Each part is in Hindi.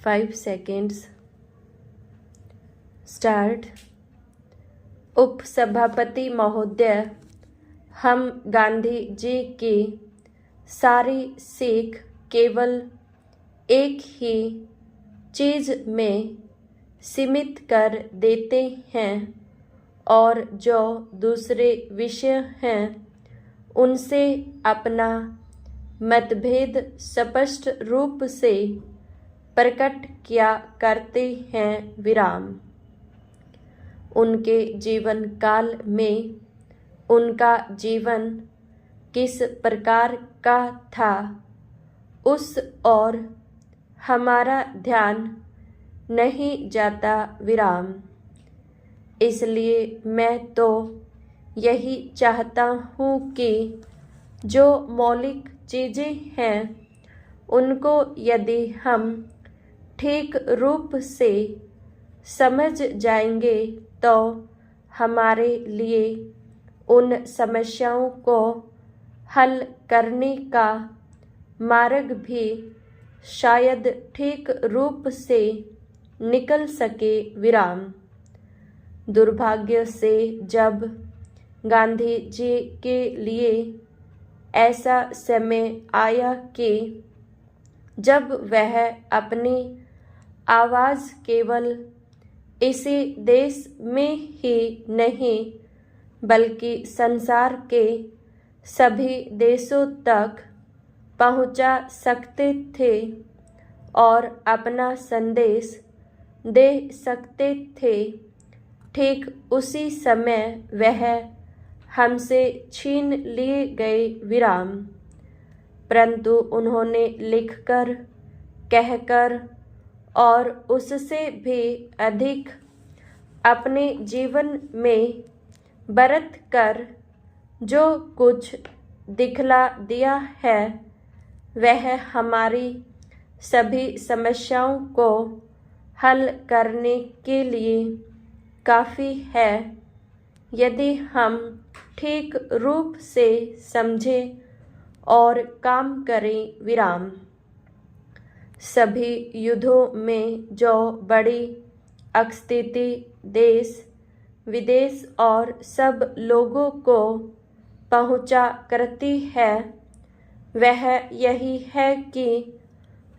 5 seconds. स्टार्ट। उपसभापति महोदय, हम गांधी जी की सारी सीख केवल एक ही चीज़ में सीमित कर देते हैं और जो दूसरे विषय हैं उनसे अपना मतभेद स्पष्ट रूप से प्रकट किया करते हैं। विराम। उनके जीवन काल में उनका जीवन किस प्रकार का था उस और हमारा ध्यान नहीं जाता। विराम। इसलिए मैं तो यही चाहता हूँ कि जो मौलिक चीज़ें हैं उनको यदि हम ठीक रूप से समझ जाएंगे तो हमारे लिए उन समस्याओं को हल करने का मार्ग भी शायद ठीक रूप से निकल सके। विराम। दुर्भाग्य से जब गांधी जी के लिए ऐसा समय आया कि जब वह अपनी आवाज़ केवल इसी देश में ही नहीं बल्कि संसार के सभी देशों तक पहुंचा सकते थे और अपना संदेश दे सकते थे, ठीक उसी समय वह हमसे छीन लिए गए। विराम। परंतु उन्होंने लिखकर, कहकर और उससे भी अधिक अपने जीवन में बरत कर जो कुछ दिखला दिया है वह हमारी सभी समस्याओं को हल करने के लिए काफ़ी है यदि हम ठीक रूप से समझें और काम करें। विराम। सभी युद्धों में जो बड़ी स्थिति देश विदेश और सब लोगों को पहुंचा करती है वह यही है कि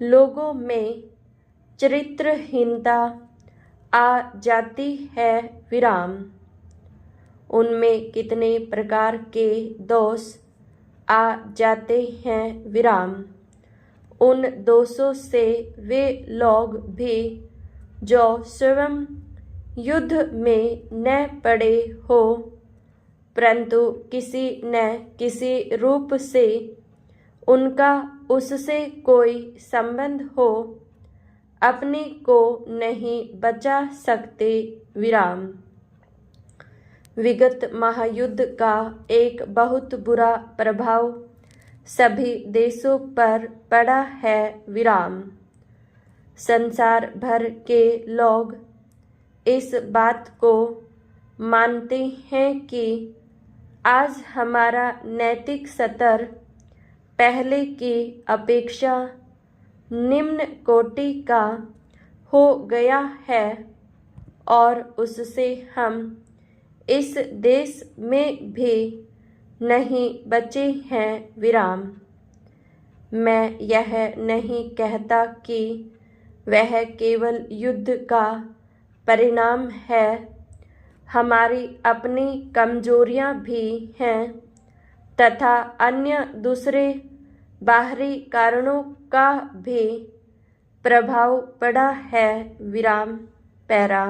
लोगों में चरित्रहीनता आ जाती है। विराम। उनमें कितने प्रकार के दोष आ जाते हैं। विराम। उन दोषों से वे लोग भी जो स्वयं युद्ध में न पड़े हो परंतु किसी न किसी रूप से उनका उससे कोई संबंध हो अपने को नहीं बचा सकते। विराम। विगत महायुद्ध का एक बहुत बुरा प्रभाव सभी देशों पर पड़ा है। विराम। संसार भर के लोग इस बात को मानते हैं कि आज हमारा नैतिक स्तर पहले की अपेक्षा निम्न कोटि का हो गया है और उससे हम इस देश में भी नहीं बचे हैं। विराम। मैं यह नहीं कहता कि वह केवल युद्ध का परिणाम है, हमारी अपनी कमजोरियां भी हैं तथा अन्य दूसरे बाहरी कारणों का भी प्रभाव पड़ा है। विराम। पैरा।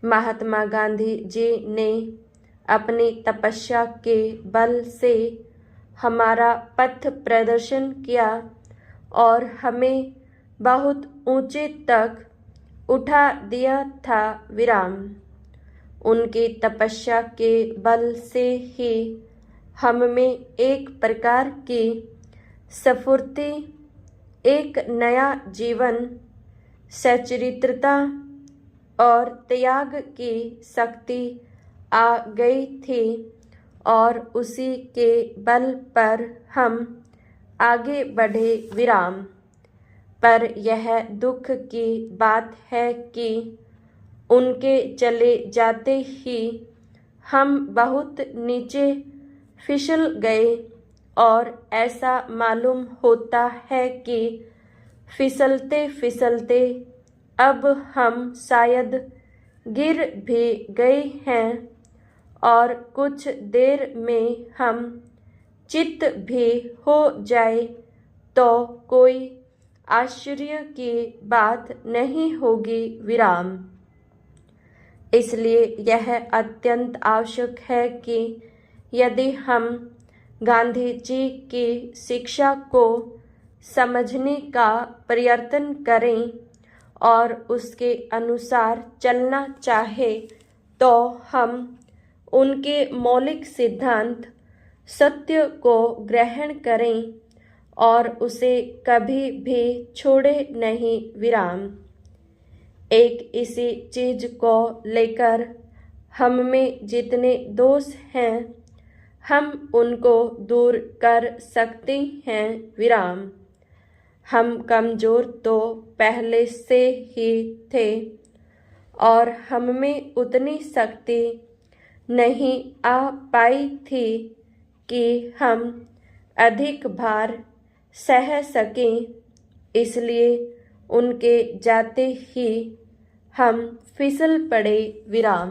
महात्मा गांधी जी ने अपनी तपस्या के बल से हमारा पथ प्रदर्शन किया और हमें बहुत ऊंचे तक उठा दिया था। विराम। उनकी तपस्या के बल से ही हम में एक प्रकार की स्फूर्ति, एक नया जीवन, सच्चरित्रता और त्याग की शक्ति आ गई थी और उसी के बल पर हम आगे बढ़े। विराम। पर यह दुख की बात है कि उनके चले जाते ही हम बहुत नीचे फिसल गए और ऐसा मालूम होता है कि फिसलते फिसलते अब हम शायद गिर भी गए हैं और कुछ देर में हम चित भी हो जाए तो कोई आश्चर्य की बात नहीं होगी। विराम। इसलिए यह अत्यंत आवश्यक है कि यदि हम गांधी जी की शिक्षा को समझने का प्रयत्न करें और उसके अनुसार चलना चाहे तो हम उनके मौलिक सिद्धांत सत्य को ग्रहण करें और उसे कभी भी छोड़े नहीं। विराम। एक इसी चीज को लेकर हम में जितने दोष हैं हम उनको दूर कर सकते हैं। विराम। हम कमजोर तो पहले से ही थे और हम में उतनी शक्ति नहीं आ पाई थी कि हम अधिक भार सह सकें, इसलिए उनके जाते ही हम फिसल पड़े। विराम।